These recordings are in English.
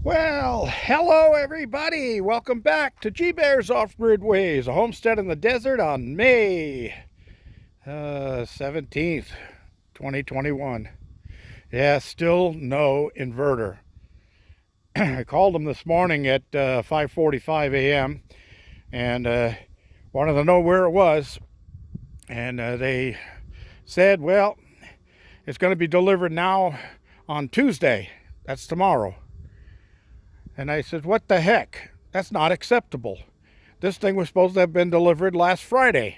Well, hello everybody. Welcome back to G Bear's Off-Grid Ways, a homestead in the desert on May 17th, 2021. Yeah, still no inverter. I called them this morning at 5:45 a.m. and wanted to know where it was. And they said, well, it's going to be delivered now on Tuesday. That's tomorrow. And I said, what the heck? That's not acceptable. This thing was supposed to have been delivered last Friday.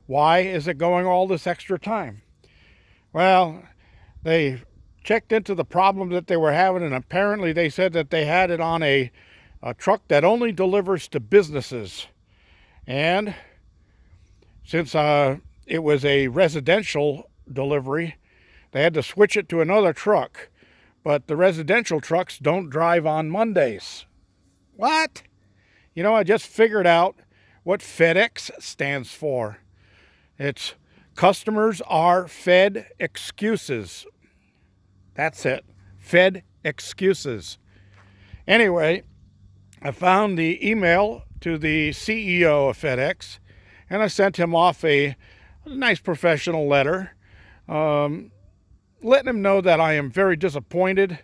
Why is it going all this extra time? Well, they checked into the problem that they were having, and apparently they said that they had it on a truck that only delivers to businesses. And since it was a residential delivery, they had to switch it to another truck. But the residential trucks don't drive on Mondays. What? You know, I just figured out what FedEx stands for. It's customers are fed excuses. That's it. Fed excuses. Anyway, I found the email to the CEO of FedEx, and I sent him off a nice professional letter, letting him know that I am very disappointed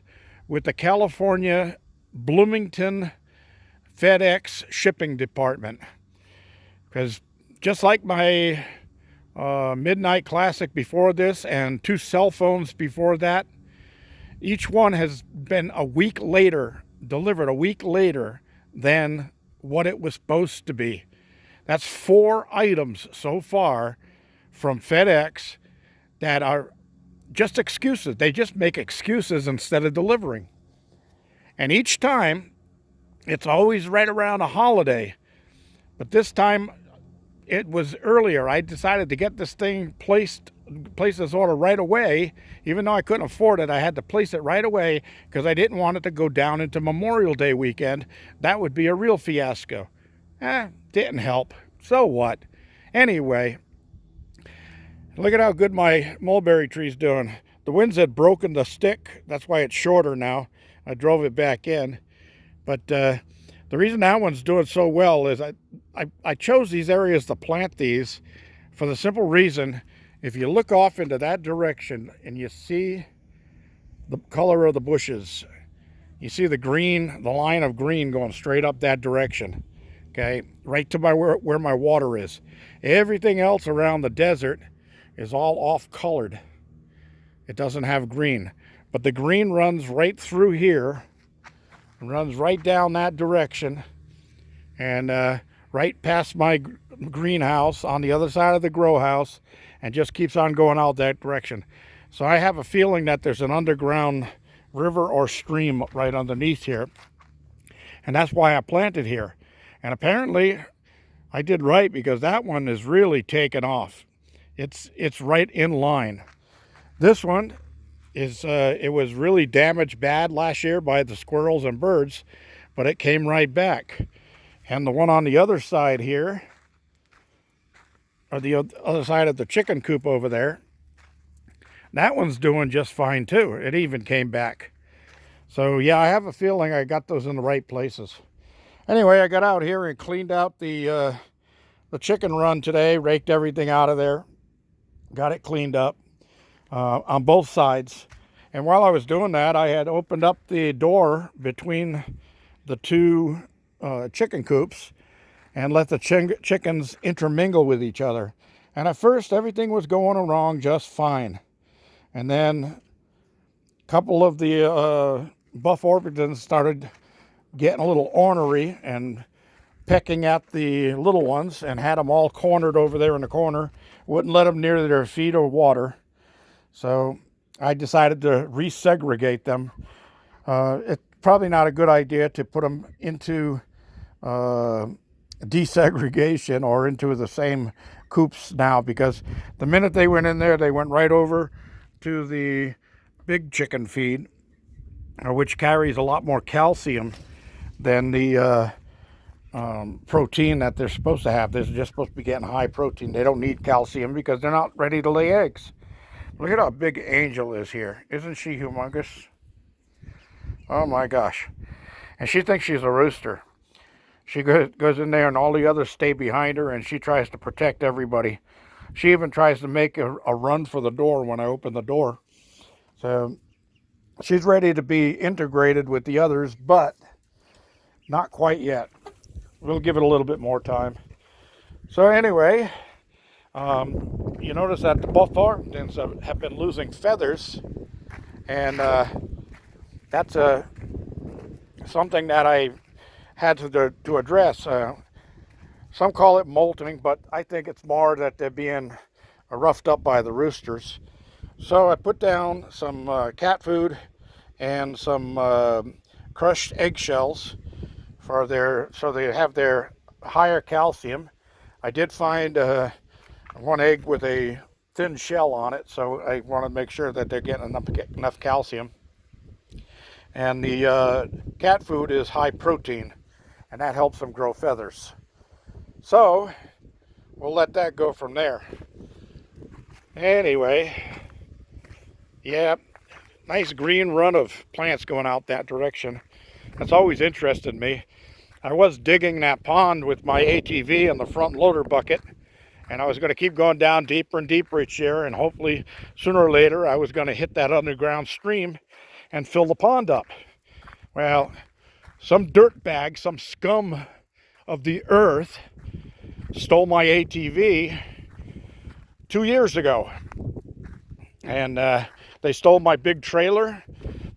with the California Bloomington FedEx shipping department. Because just like my Midnight Classic before this and two cell phones before that, each one has been delivered a week later than what it was supposed to be. That's 4 items so far from FedEx that are just excuses. They just make excuses instead of delivering. And each time, it's always right around a holiday. But this time, it was earlier. I decided to get this thing place this order right away. Even though I couldn't afford it, I had to place it right away because I didn't want it to go down into Memorial Day weekend. That would be a real fiasco. Didn't help. So what? Anyway, look at how good my mulberry tree's doing. The winds had broken the stick. That's why it's shorter now. I drove it back in. But the reason that one's doing so well is I chose these areas to plant these for the simple reason, if you look off into that direction and you see the color of the bushes, you see the green, the line of green going straight up that direction, okay, right to where my water is. Everything else around the desert is all off colored. It doesn't have green, but the green runs right through here and runs right down that direction and right past my greenhouse on the other side of the grow house and just keeps on going out that direction. So I have a feeling that there's an underground river or stream right underneath here, and that's why I planted here. And apparently I did right, because that one is really taken off. It's right in line. This one is it was really damaged bad last year by the squirrels and birds, but it came right back. And the one on the other side here, or the other side of the chicken coop over there, that one's doing just fine too. It even came back. So yeah, I have a feeling I got those in the right places. Anyway, I got out here and cleaned out the chicken run today, raked everything out of there, got it cleaned up on both sides. And while I was doing that, I had opened up the door between the two chicken coops and let the chickens intermingle with each other. And at first, everything was going along just fine. And then a couple of the buff Orpingtons started getting a little ornery and pecking at the little ones and had them all cornered over there in the corner. Wouldn't let them near their feet or water. So I decided to resegregate them. It's probably not a good idea to put them into desegregation or into the same coops now, because the minute they went in there, they went right over to the big chicken feed, which carries a lot more calcium than the protein that they're supposed to have. They're just supposed to be getting high protein. They don't need calcium because they're not ready to lay eggs. Look at how big Angel is here. Isn't she humongous? Oh my gosh. and she thinks she's a rooster. She goes in there and all the others stay behind her, and she tries to protect everybody. She even tries to make a run for the door when I open the door. So she's ready to be integrated with the others, but not quite yet. We'll give it a little bit more time. So anyway, you notice that the buff Argentines have been losing feathers, and that's something that I had to address. Some call it molting, but I think it's more that they're being roughed up by the roosters. So I put down some cat food and some crushed eggshells so they have their higher calcium. I did find one egg with a thin shell on it, so I want to make sure that they're getting enough calcium. And the cat food is high protein, and that helps them grow feathers. So we'll let that go from there. Anyway, yeah, nice green run of plants going out that direction. That's always interested me. I was digging that pond with my ATV and the front loader bucket, and I was going to keep going down deeper and deeper each year, and hopefully sooner or later I was going to hit that underground stream and fill the pond up. Well, some dirtbag, some scum of the earth stole my ATV 2 years ago, and they stole my big trailer,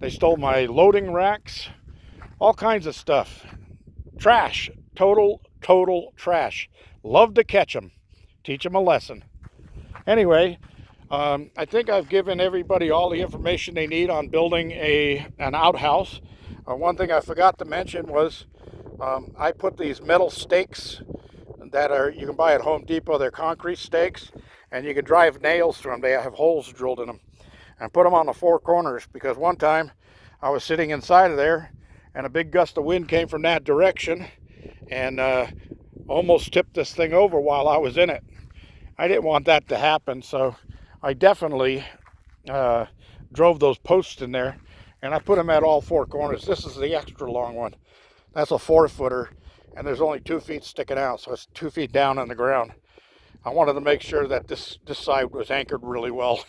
they stole my loading racks, all kinds of stuff. Trash, total trash. Love to catch them, teach them a lesson. Anyway, I think I've given everybody all the information they need on building an outhouse. One thing I forgot to mention was I put these metal stakes that you can buy at Home Depot. They're concrete stakes, and you can drive nails through them. They have holes drilled in them. And put them on the four corners, because one time I was sitting inside of there and a big gust of wind came from that direction and almost tipped this thing over while I was in it. I didn't want that to happen, so I definitely drove those posts in there, and I put them at all four corners. This is the extra long one. That's a 4-footer, and there's only 2 feet sticking out, so it's 2 feet down on the ground. I wanted to make sure that this side was anchored really well.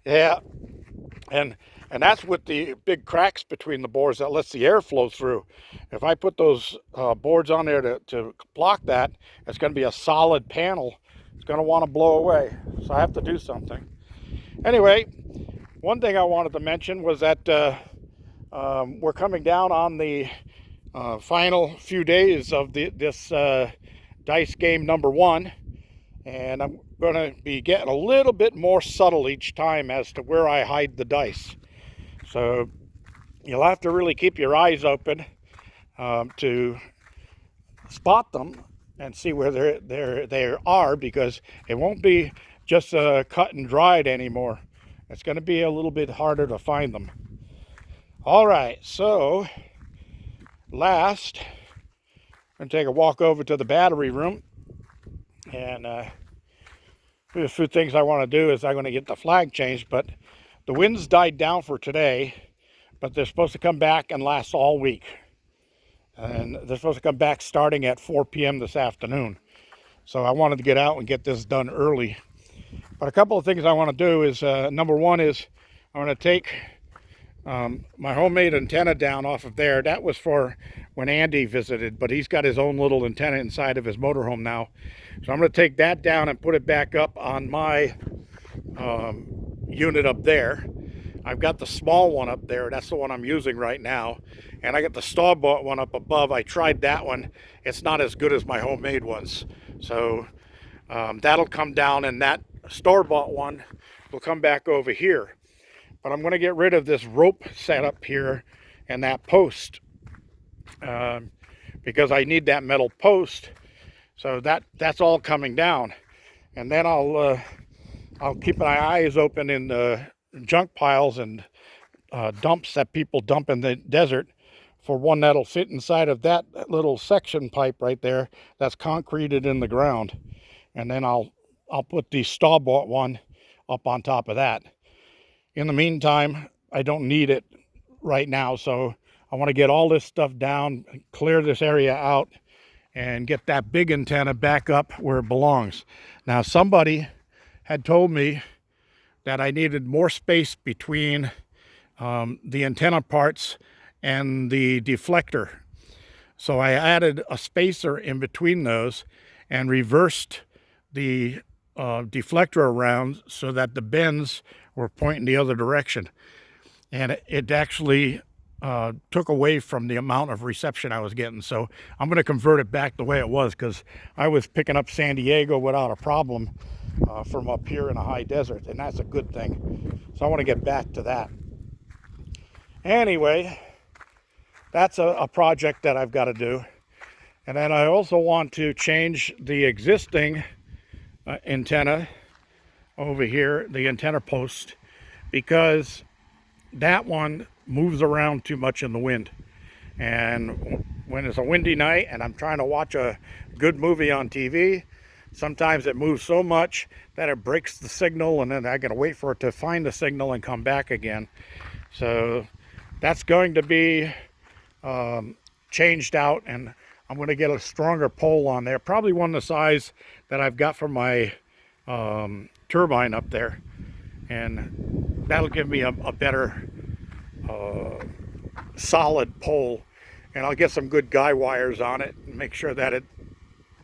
Yeah, and that's with the big cracks between the boards that lets the air flow through. If I put those boards on there to block that, it's going to be a solid panel. It's going to want to blow away, so I have to do something. Anyway, one thing I wanted to mention was that we're coming down on the final few days of this dice game number 1, and I'm going to be getting a little bit more subtle each time as to where I hide the dice. So you'll have to really keep your eyes open to spot them and see where they are, because it won't be just cut and dried anymore. It's going to be a little bit harder to find them. All right, so last, I'm going to take a walk over to the battery room, and a few things I want to do is I'm going to get the flag changed, but the winds died down for today, but they're supposed to come back and last all week. And they're supposed to come back starting at 4 p.m. this afternoon. So I wanted to get out and get this done early. But a couple of things I want to do is, number one is I'm going to take my homemade antenna down off of there. That was for when Andy visited, but he's got his own little antenna inside of his motorhome now. So I'm going to take that down and put it back up on my unit up there. I've got the small one up there. That's the one I'm using right now. And I got the store-bought one up above. I tried that one. It's not as good as my homemade ones. So that'll come down, and that store-bought one will come back over here. But I'm going to get rid of this rope setup here and that post because I need that metal post. So that's all coming down. And then I'll keep my eyes open in the junk piles and dumps that people dump in the desert for one that'll fit inside of that little section pipe right there that's concreted in the ground. And then I'll put the store-bought one up on top of that. In the meantime, I don't need it right now, so I want to get all this stuff down, clear this area out, and get that big antenna back up where it belongs. Now, somebody had told me that I needed more space between the antenna parts and the deflector. So I added a spacer in between those and reversed the deflector around so that the bends were pointing the other direction. And it actually took away from the amount of reception I was getting. So I'm going to convert it back the way it was, because I was picking up San Diego without a problem from up here in a high desert, and that's a good thing. So I want to get back to that. Anyway, that's a project that I've got to do. And then I also want to change the existing antenna over here, the antenna post, because that one moves around too much in the wind. And when it's a windy night and I'm trying to watch a good movie on TV, sometimes it moves so much that it breaks the signal, and then I gotta wait for it to find the signal and come back again. So that's going to be changed out, and I'm going to get a stronger pole on there, probably one the size that I've got for my turbine up there, and that'll give me a better solid pole. And I'll get some good guy wires on it and make sure that it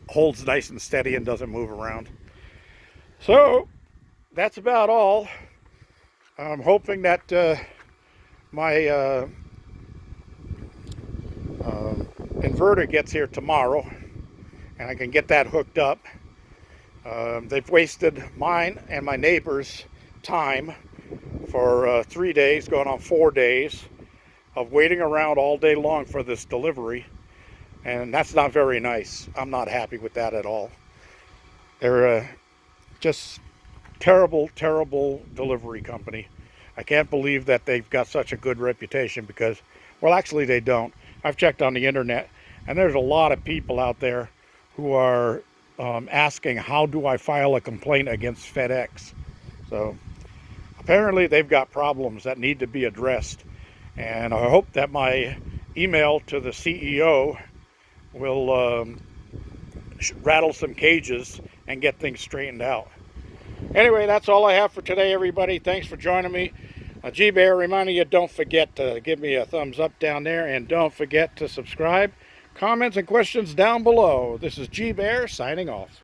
holds nice and steady and doesn't move around. So that's about all. I'm hoping that my inverter gets here tomorrow and I can get that hooked up. They've wasted mine and my neighbor's time for 3 days, going on 4 days of waiting around all day long for this delivery, and that's not very nice. I'm not happy with that at all. They're just terrible delivery company. I can't believe that they've got such a good reputation, because, well, actually they don't. I've checked on the internet, and there's a lot of people out there who are asking, how do I file a complaint against FedEx? So apparently they've got problems that need to be addressed, and I hope that my email to the CEO will rattle some cages and get things straightened out. Anyway, that's all I have for today, everybody. Thanks for joining me. G-Bear reminding you, don't forget to give me a thumbs up down there, and don't forget to subscribe. Comments and questions down below. This is G-Bear signing off.